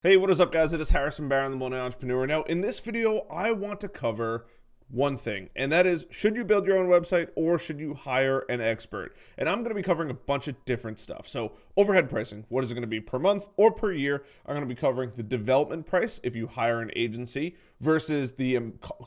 Hey, what is up, guys? It is Harrison Barron, the Millennial Entrepreneur. Now, in this video, I want to cover one thing, and that is, should you build your own website or should you hire an expert? And I'm going to be covering a bunch of different stuff. So, overhead pricing, what is it going to be per month or per year? I'm going to be covering the development price if you hire an agency versus the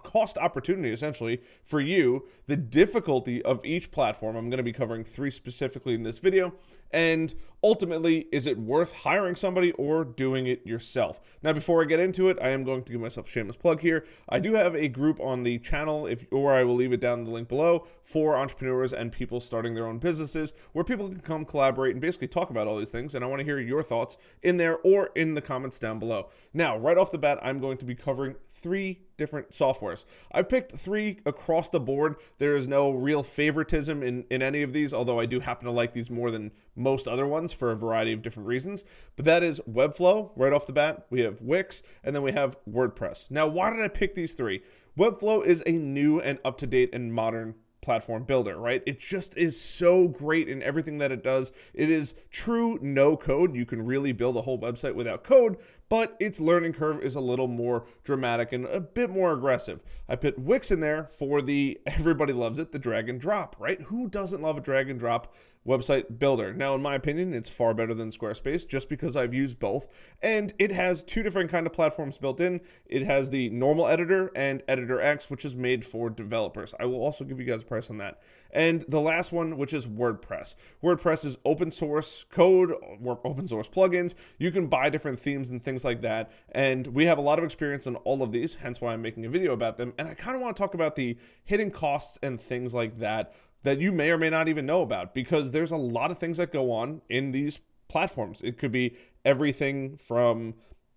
cost opportunity, essentially, for you, the difficulty of each platform. I'm going to be covering three specifically in this video. And ultimately, is it worth hiring somebody or doing it yourself? Now, before I get into it, I am going to give myself a shameless plug here. I do have a group on the channel, or I will leave it down in the link below, for entrepreneurs and people starting their own businesses, where people can come collaborate and basically talk about all these things. And I want to hear your thoughts in there or in the comments down below. Now, right off the bat, I'm going to be covering three different softwares. I've picked three across the board. There is no real favoritism in any of these, although I do happen to like these more than most other ones for a variety of different reasons. But that is Webflow, right off the bat. We have Wix, and then we have WordPress. Now, why did I pick these three? Webflow is a new and up-to-date and modern platform builder, right? It just is so great in everything that it does. It is true no code. You can really build a whole website without code, but its learning curve is a little more dramatic and a bit more aggressive. I put Wix in there for the everybody loves it, the drag and drop, right? Who doesn't love a drag and drop website builder? Now, in my opinion, it's far better than Squarespace just because I've used both, and it has two different kind of platforms built in. It has the normal editor and Editor X, which is made for developers. I will also give you guys a price on that. And the last one, which is WordPress. WordPress is open source code, or open source plugins. You can buy different themes and things like that, and we have a lot of experience in all of these, hence why I'm making a video about them. And I kind of want to talk about the hidden costs and things like that you may or may not even know about, because there's a lot of things that go on in these platforms. It could be everything from,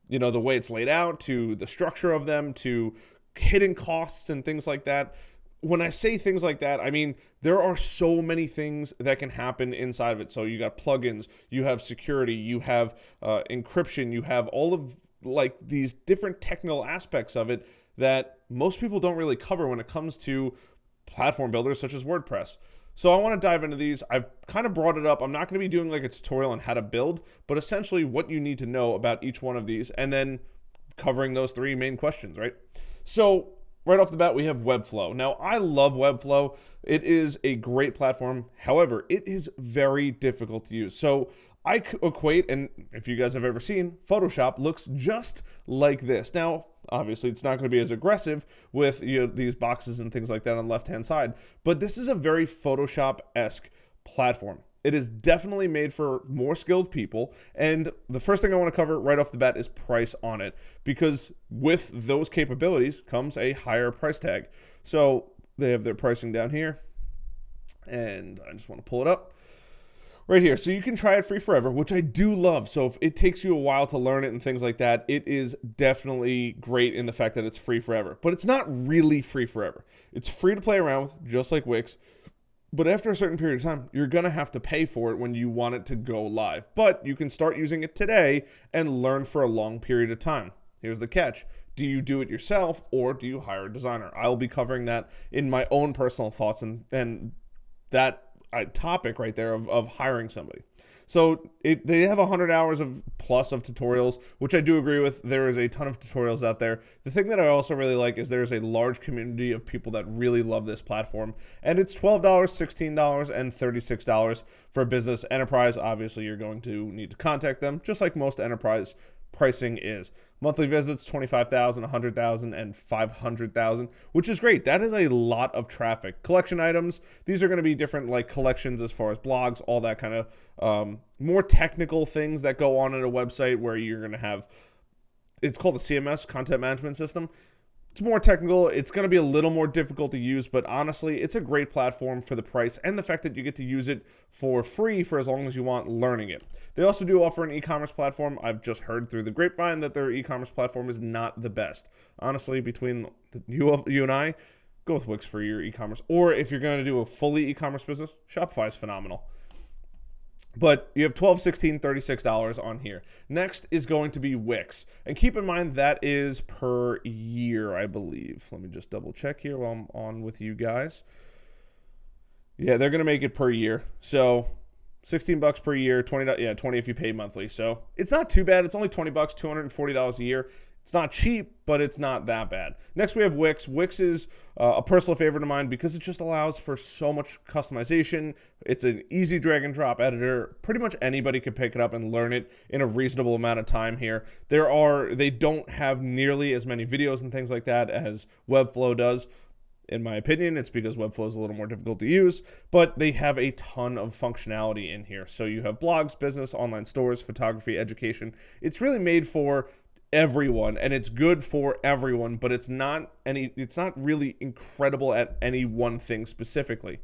the way it's laid out, to the structure of them, to hidden costs and things like that. When I say things like that, I mean, there are so many things that can happen inside of it. So you got plugins, you have security, you have encryption, you have all of these different technical aspects of it that most people don't really cover when it comes to platform builders such as WordPress. So I want to dive into these. I've kind of brought it up. I'm not going to be doing like a tutorial on how to build, but essentially what you need to know about each one of these, and then covering those three main questions, right? So right off the bat, we have Webflow. Now, I love Webflow. It is a great platform. However, it is very difficult to use. So I equate, and if you guys have ever seen, Photoshop looks just like this. Now, obviously, it's not going to be as aggressive with these boxes and things like that on the left-hand side, but this is a very Photoshop-esque platform. It is definitely made for more skilled people, and the first thing I want to cover right off the bat is price on it, because with those capabilities comes a higher price tag. So they have their pricing down here, and I just want to pull it up. Right here, so you can try it free forever, which I do love. So if it takes you a while to learn it and things like that, it is definitely great in the fact that it's free forever. But it's not really free forever. It's free to play around with, just like Wix. But after a certain period of time, you're going to have to pay for it when you want it to go live. But you can start using it today and learn for a long period of time. Here's the catch. Do you do it yourself, or do you hire a designer? I'll be covering that in my own personal thoughts and that topic right there of hiring somebody. So they have 100 hours of plus of tutorials, which I do agree with. There is a ton of tutorials out there. The thing that I also really like is there's a large community of people that really love this platform, and it's $12, $16, and $36 for a business. Enterprise, obviously, you're going to need to contact them, just like most enterprise pricing is. Monthly visits, 25,000, 100,000, and 500,000, which is great. That is a lot of traffic. Collection items, these are going to be different, like collections as far as blogs, all that kind of more technical things that go on in a website where you're going to have, it's called the CMS, Content Management System. It's more technical. It's going to be a little more difficult to use, but honestly, it's a great platform for the price and the fact that you get to use it for free for as long as you want learning it. They also do offer an e-commerce platform. I've just heard through the grapevine that their e-commerce platform is not the best. Honestly, between you and I, go with Wix for your e-commerce. Or if you're going to do a fully e-commerce business, Shopify is phenomenal. But you have $12, $16, $36 on here. Next is going to be Wix. And keep in mind that is per year, I believe. Let me just double check here while I'm on with you guys. Yeah, they're going to make it per year. So 16 bucks per year, 20, yeah, 20 if you pay monthly. So it's not too bad. It's only 20 bucks, $240 a year. It's not cheap, but it's not that bad. Next, we have Wix. Wix is a personal favorite of mine because it just allows for so much customization. It's an easy drag and drop editor. Pretty much anybody could pick it up and learn it in a reasonable amount of time here. They don't have nearly as many videos and things like that as Webflow does. In my opinion, it's because Webflow is a little more difficult to use, but they have a ton of functionality in here. So you have blogs, business, online stores, photography, education. It's really made for everyone, and it's good for everyone, but it's not really incredible at any one thing specifically.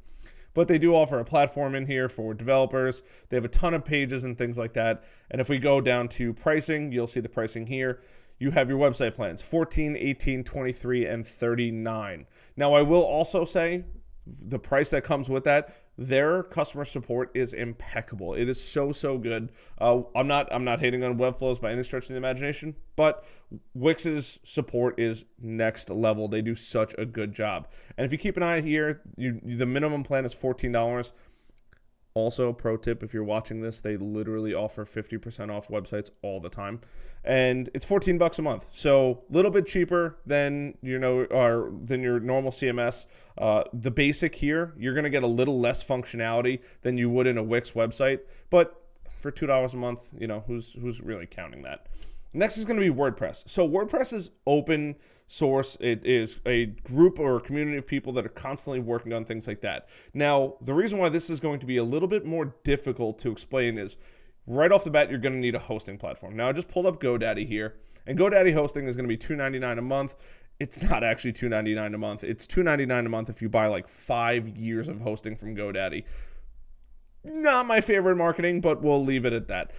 But they do offer a platform in here for developers. They have a ton of pages and things like that. And if we go down to pricing, you'll see the pricing here. You have your website plans, 14, 18, 23, and 39. Now, I will also say the price that comes with that, their customer support is impeccable. It is so good. I'm not hating on Webflows by any stretch of the imagination, but Wix's support is next level. They do such a good job. And if you keep an eye here, the minimum plan is $14. Also, pro tip, if you're watching this, they literally offer 50% off websites all the time. And it's 14 bucks a month. So a little bit cheaper than, than your normal CMS. The basic here, you're going to get a little less functionality than you would in a Wix website. But for $2 a month, who's really counting that? Next is going to be WordPress. So WordPress is open source. It is a group or a community of people that are constantly working on things like that. Now, the reason why this is going to be a little bit more difficult to explain is right off the bat, you're going to need a hosting platform. Now, I just pulled up GoDaddy here, and GoDaddy hosting is going to be $2.99 a month. It's not actually $2.99 a month. It's $2.99 a month if you buy like 5 years of hosting from GoDaddy. Not my favorite marketing, but we'll leave it at that.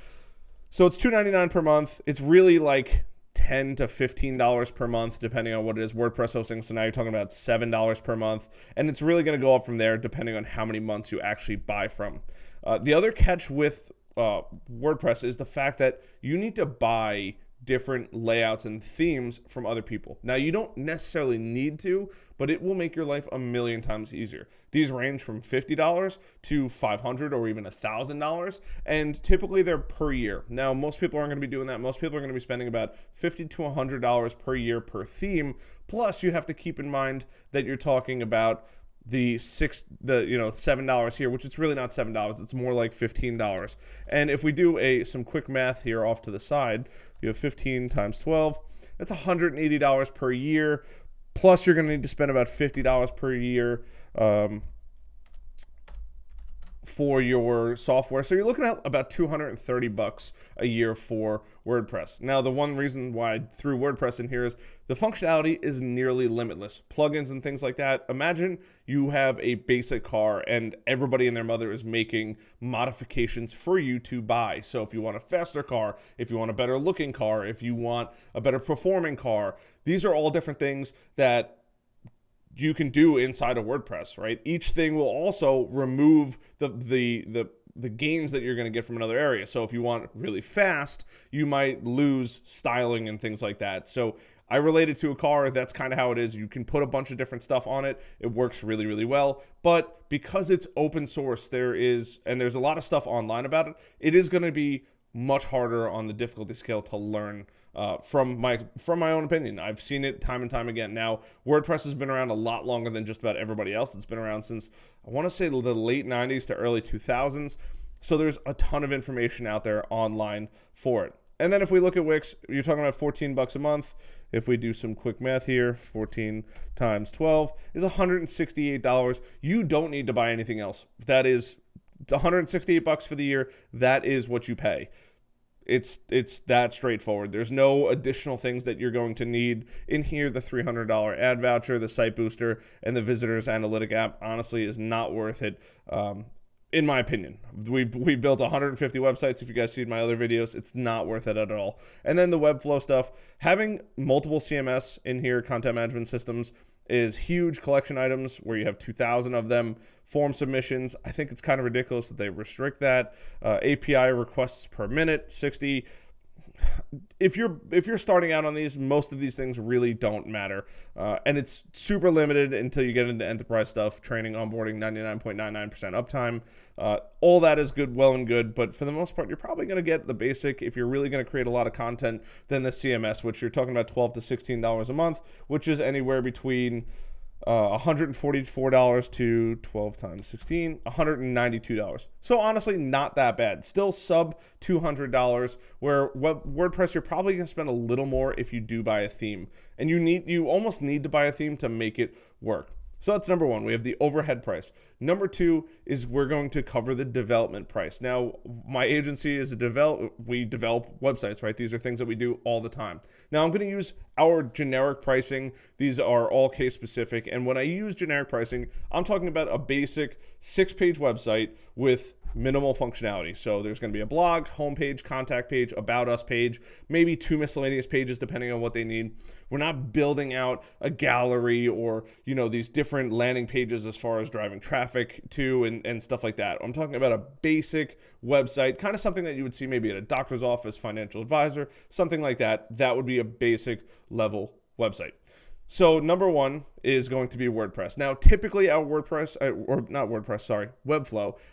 So it's $2.99 per month. It's really like $10 to $15 per month, depending on what it is. WordPress hosting, so now you're talking about $7 per month, and it's really going to go up from there depending on how many months you actually buy from. The other catch with WordPress is the fact that you need to buy different layouts and themes from other people. Now, you don't necessarily need to, but it will make your life a million times easier. These range from $50 to $500 or even $1,000, and typically they're per year. Now, most people aren't going to be doing that. Most people are going to be spending about $50 to $100 per year per theme. Plus, you have to keep in mind that you're talking about the $7 here, which it's really not $7. It's more like $15. And if we do some quick math here off to the side, you have 15 times 12. That's $180 per year. Plus, you're going to need to spend about $50 per year for your software. So you're looking at about $230 a year for WordPress. Now, the one reason why I threw WordPress in here is the functionality is nearly limitless. Plugins and things like that. Imagine you have a basic car and everybody and their mother is making modifications for you to buy. So if you want a faster car, if you want a better looking car, if you want a better performing car, these are all different things that you can do inside of WordPress, right? Each thing will also remove the gains that you're going to get from another area. So if you want really fast, you might lose styling and things like that. So I relate it to a car. That's kind of how it is. You can put a bunch of different stuff on it. It works really, really well. But because it's open source, there's a lot of stuff online about it. It is going to be much harder on the difficulty scale to learn. From my own opinion. I've seen it time and time again. Now, WordPress has been around a lot longer than just about everybody else. It's been around since, I want to say, the late 90s to early 2000s. So there's a ton of information out there online for it. And then if we look at Wix, you're talking about $14 a month. If we do some quick math here, 14 times 12 is $168. You don't need to buy anything else. That is $168 for the year. That is what you pay. It's that straightforward. There's no additional things that you're going to need in here. The $300 ad voucher, the site booster, and the visitors analytic app honestly is not worth it, in my opinion. We've built 150 websites. If you guys see my other videos, it's not worth it at all. And then the Webflow stuff, having multiple CMS in here, content management systems, is huge. Collection items where you have 2,000 of them. Form submissions, I think it's kind of ridiculous that they restrict that. API requests per minute, 60. if you're starting out on these, most of these things really don't matter, and it's super limited until you get into enterprise stuff, training, onboarding, 99.99% uptime. All that is good, well and good, but for the most part, you're probably going to get the basic. If you're really going to create a lot of content, then the CMS, which you're talking about $12 to $16 a month, which is anywhere between $144 to 12 times 16, $192. So honestly, not that bad. Still sub $200, where WordPress, you're probably going to spend a little more if you do buy a theme. And you almost need to buy a theme to make it work. So that's number one. We have the overhead price. Number two is we're going to cover the development price. Now, my agency is we develop websites, right? These are things that we do all the time. Now, I'm going to use our generic pricing. These are all case specific. And when I use generic pricing, I'm talking about a basic 6-page website with minimal functionality. So there's going to be a blog, homepage, contact page, about us page, maybe 2 miscellaneous pages depending on what they need. We're not building out a gallery or, these different landing pages as far as driving traffic to and stuff like that. I'm talking about a basic website, kind of something that you would see maybe at a doctor's office, financial advisor, something like that. That would be a basic level website. So number one is going to be WordPress. Now, typically our Webflow,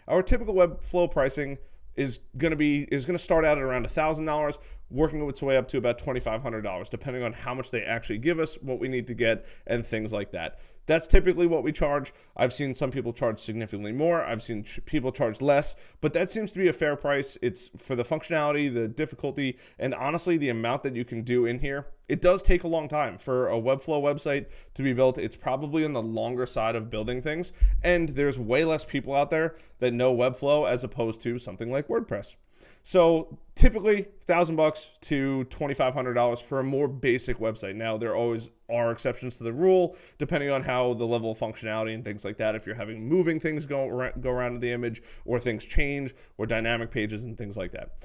our typical Webflow pricing is going to start out at around $1,000, working its way up to about $2,500, depending on how much they actually give us, what we need to get, and things like that. That's typically what we charge. I've seen some people charge significantly more. I've seen people charge less, but that seems to be a fair price. It's for the functionality, the difficulty, and honestly, the amount that you can do in here. It does take a long time for a Webflow website to be built. It's probably on the longer side of building things, and there's way less people out there that know Webflow as opposed to something like WordPress. So typically $1,000 to $2,500 for a more basic website. Now, there always are exceptions to the rule, depending on how the level of functionality and things like that. If you're having moving things go around in the image, or things change, or dynamic pages and things like that.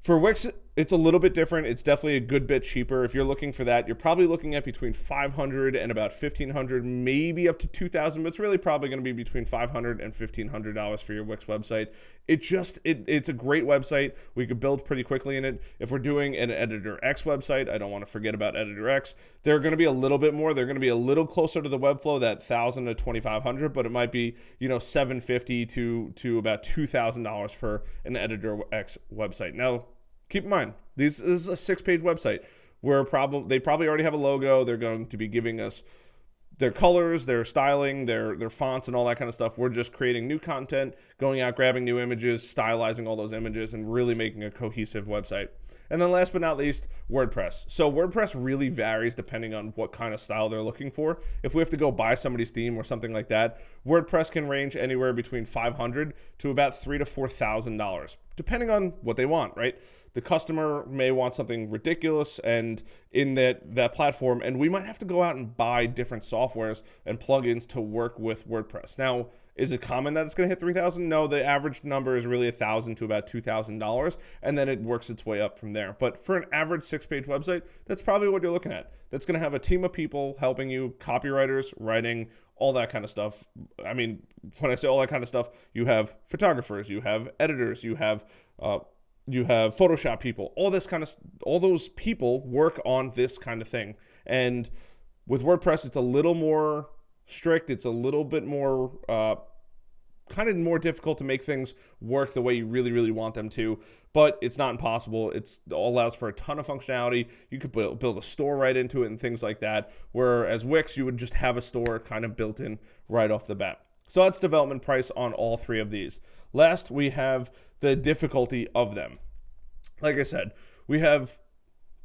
For Wix, it's a little bit different. It's definitely a good bit cheaper. If you're looking for that, you're probably looking at between $500 and about $1,500, maybe up to $2,000, but it's really probably going to be between $500 and $1,500 for your Wix website. It's a great website. We could build pretty quickly in it. If we're doing an Editor X website, I don't want to forget about Editor X. They're going to be a little bit more. They're going to be a little closer to the Webflow, that $1,000 to $2,500, but it might be $750 to about $2,000 for an Editor X website. Now, keep in mind, this is a 6-page website where they probably already have a logo. They're going to be giving us their colors, their styling, their fonts, and all that kind of stuff. We're just creating new content, going out, grabbing new images, stylizing all those images, and really making a cohesive website. And then last but not least, WordPress. So WordPress really varies depending on what kind of style they're looking for. If we have to go buy somebody's theme or something like that, WordPress can range anywhere between $500 to about $3,000 to $4,000, depending on what they want, right? The customer may want something ridiculous and in that platform, and we might have to go out and buy different softwares and plugins to work with WordPress. Now, is it common that it's going to hit $3,000? No, the average number is really $1,000 to about $2,000, and then it works its way up from there. But for an average 6-page website, that's probably what you're looking at. That's going to have a team of people helping you, copywriters, writing, all that kind of stuff. I mean, when I say all that kind of stuff, you have photographers, you have editors, you have Photoshop people, all those people work on this kind of thing. And with WordPress, it's a little more strict. It's a little bit more, kind of more difficult to make things work the way you really, really want them to, but it's not impossible. It allows for a ton of functionality. You could build a store right into it and things like that. Whereas Wix, you would just have a store kind of built in right off the bat. So that's development price on all 3 of these. Last, we have the difficulty of them. Like I said, we have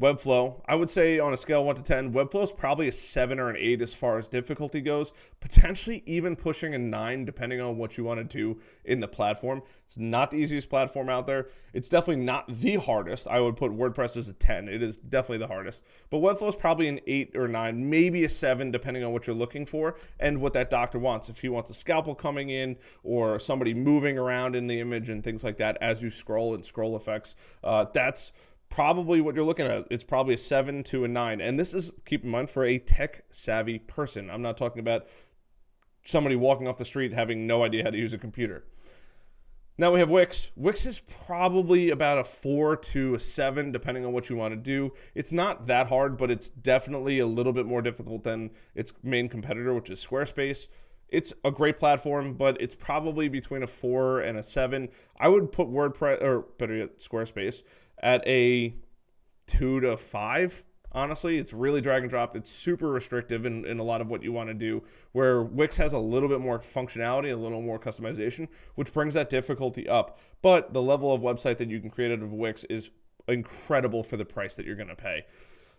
Webflow. I would say on a scale of 1 to 10, Webflow is probably a 7 or an 8 as far as difficulty goes, potentially even pushing a 9 depending on what you want to do in the platform. It's not the easiest platform out there. It's definitely not the hardest. I would put WordPress as a 10. It is definitely the hardest. But Webflow is probably an 8 or 9, maybe a 7 depending on what you're looking for and what that doctor wants. If he wants a scalpel coming in or somebody moving around in the image and things like that as you scroll and scroll effects, that's probably what you're looking at. It's probably a 7 to a 9. And this is, keep in mind, for a tech-savvy person. I'm not talking about somebody walking off the street having no idea how to use a computer. Now we have Wix. Wix is probably about a 4 to a 7, depending on what you want to do. It's not that hard, but it's definitely a little bit more difficult than its main competitor, which is Squarespace. It's a great platform, but it's probably between a 4 and a 7. I would put WordPress, or better yet, Squarespace, at a 2 to 5. Honestly, it's really drag and drop. It's super restrictive in a lot of what you want to do, where Wix has a little bit more functionality, a little more customization, which brings that difficulty up. But the level of website that you can create out of Wix is incredible for the price that you're going to pay.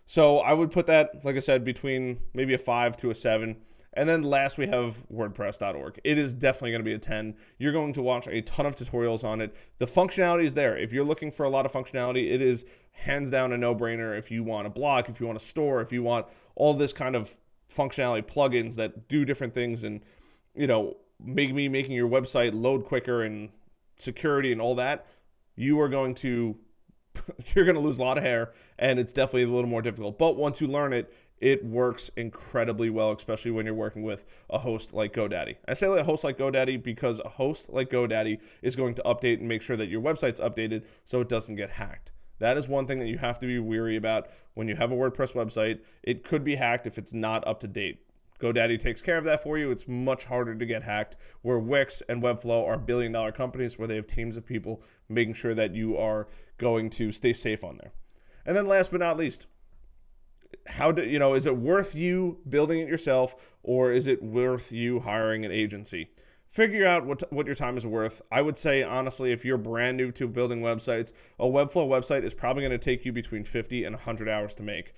So I would put that, like I said, between maybe a 5 to a 7. And then last we have Wordpress.org. It is definitely going to be a 10. You're going to watch a ton of tutorials on it. The functionality is there. If you're looking for a lot of functionality, it is hands down a no-brainer. If you want a blog, if you want a store, if you want all this kind of functionality, plugins that do different things and, you know, making your website load quicker and security and all that, you're going to lose a lot of hair, and it's definitely a little more difficult. But once you learn it, it works incredibly well, especially when you're working with a host like GoDaddy. I say a host like GoDaddy because a host like GoDaddy is going to update and make sure that your website's updated so it doesn't get hacked. That is one thing that you have to be wary about when you have a WordPress website. It could be hacked if it's not up to date. GoDaddy takes care of that for you. It's much harder to get hacked, where Wix and Webflow are billion-dollar companies where they have teams of people making sure that you are going to stay safe on there. And then last but not least, is it worth you building it yourself, or is it worth you hiring an agency? Figure out what your time is worth. I would say, honestly, if you're brand new to building websites, a Webflow website is probably going to take you between 50 and 100 hours to make.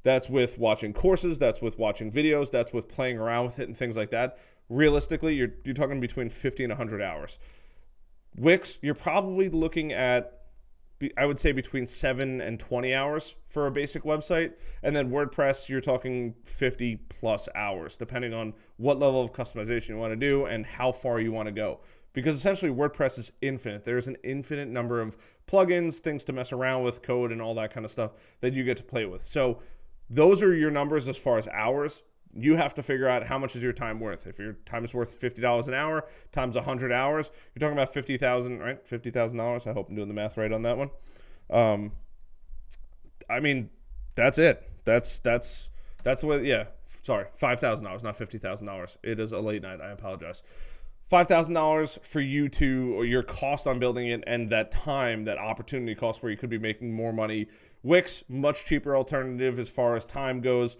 That's with watching courses, that's with watching videos, that's with playing around with it and things like that. Realistically, you're talking between 50 and 100 hours. Wix, you're probably looking at, I would say, between 7 and 20 hours for a basic website. And then WordPress, you're talking 50 plus hours, depending on what level of customization you want to do and how far you want to go. Because essentially WordPress is infinite. There's an infinite number of plugins, things to mess around with, code and all that kind of stuff that you get to play with. So those are your numbers as far as hours. You have to figure out how much is your time worth. If your time is worth $50 an hour times 100 hours, you're talking about $50,000, right? $50,000. I hope I'm doing the math right on that one. I mean, that's it. That's what. Yeah, sorry, $5,000, not $50,000. It is a late night. I apologize. $5,000 for you or your cost on building it, and that time, that opportunity cost where you could be making more money. Wix, much cheaper alternative as far as time goes.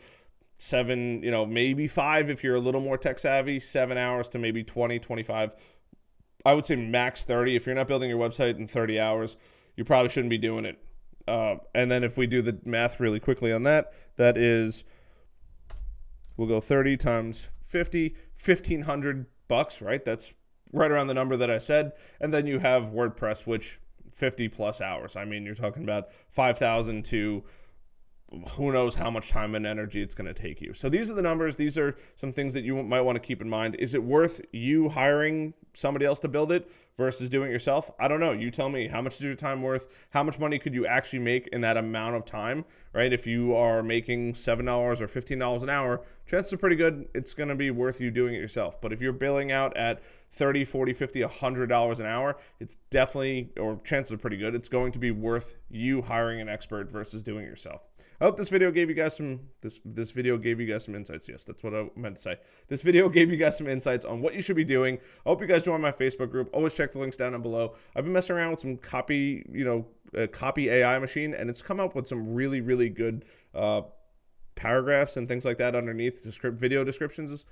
7, maybe 5 if you're a little more tech savvy, 7 hours to maybe 20, 25. I would say max 30. If you're not building your website in 30 hours, you probably shouldn't be doing it. And then if we do the math really quickly on that, that is, we'll go 30 times 50, $1,500, right? That's right around the number that I said. And then you have WordPress, which 50 plus hours. I mean, you're talking about 5,000 to who knows how much time and energy it's going to take you. So these are the numbers. These are some things that you might want to keep in mind. Is it worth you hiring somebody else to build it versus doing it yourself? I don't know. You tell me. How much is your time worth? How much money could you actually make in that amount of time, right? If you are making $7 or $15 an hour, chances are pretty good it's going to be worth you doing it yourself. But if you're billing out at $30, $40, $50, $100 an hour, it's definitely, or chances are pretty good, it's going to be worth you hiring an expert versus doing it yourself. I hope this video gave you guys some insights. Yes, that's what I meant to say. This video gave you guys some insights on what you should be doing. I hope you guys join my Facebook group. Always check the links down below. I've been messing around with some copy AI machine, and it's come up with some really, really good paragraphs and things like that underneath video descriptions.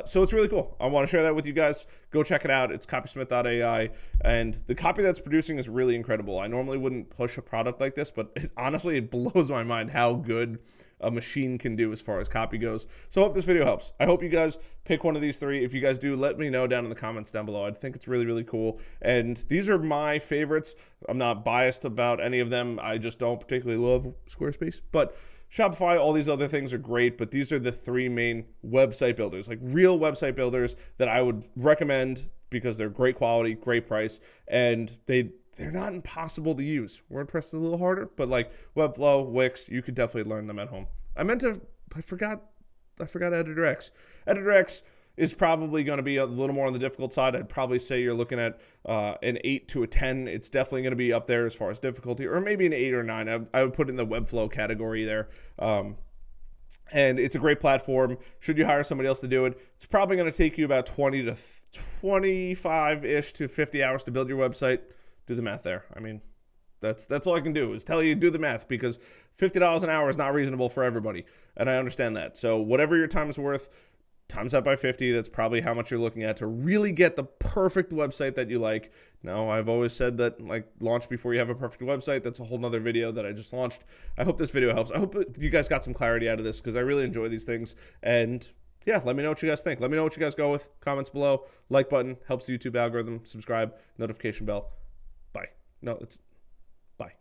So it's really cool. I want to share that with you guys. Go check it out. It's copysmith.ai, and the copy that's producing is really incredible. I normally wouldn't push a product like this, but honestly, it blows my mind how good a machine can do as far as copy goes. So I hope this video helps. I hope you guys pick one of these 3. If you guys do, let me know down in the comments down below. I think it's really, really cool. And these are my favorites. I'm not biased about any of them. I just don't particularly love Squarespace, but Shopify, all these other things are great, but these are the 3 main website builders, like real website builders that I would recommend because they're great quality, great price, and they're not impossible to use. WordPress is a little harder, but like Webflow, Wix, you could definitely learn them at home. I forgot EditorX. EditorX, is probably going to be a little more on the difficult side. I'd probably say you're looking at an 8 to a 10. It's definitely going to be up there as far as difficulty, or maybe an 8 or 9. I would put it in the Webflow category there. And it's a great platform. Should you hire somebody else to do it, it's probably going to take you about 20 to 25-ish to 50 hours to build your website. Do the math there. I mean, that's all I can do is tell you do the math, because $50 an hour is not reasonable for everybody, and I understand that. So whatever your time is worth, times that by 50. That's probably how much you're looking at to really get the perfect website that you like. Now, I've always said that, like, launch before you have a perfect website. That's a whole nother video that I just launched. I hope this video helps. I hope you guys got some clarity out of this, because I really enjoy these things. And yeah, let me know what you guys think. Let me know what you guys go with. Comments below. Like button helps the YouTube algorithm. Subscribe. Notification bell. Bye. No, it's bye.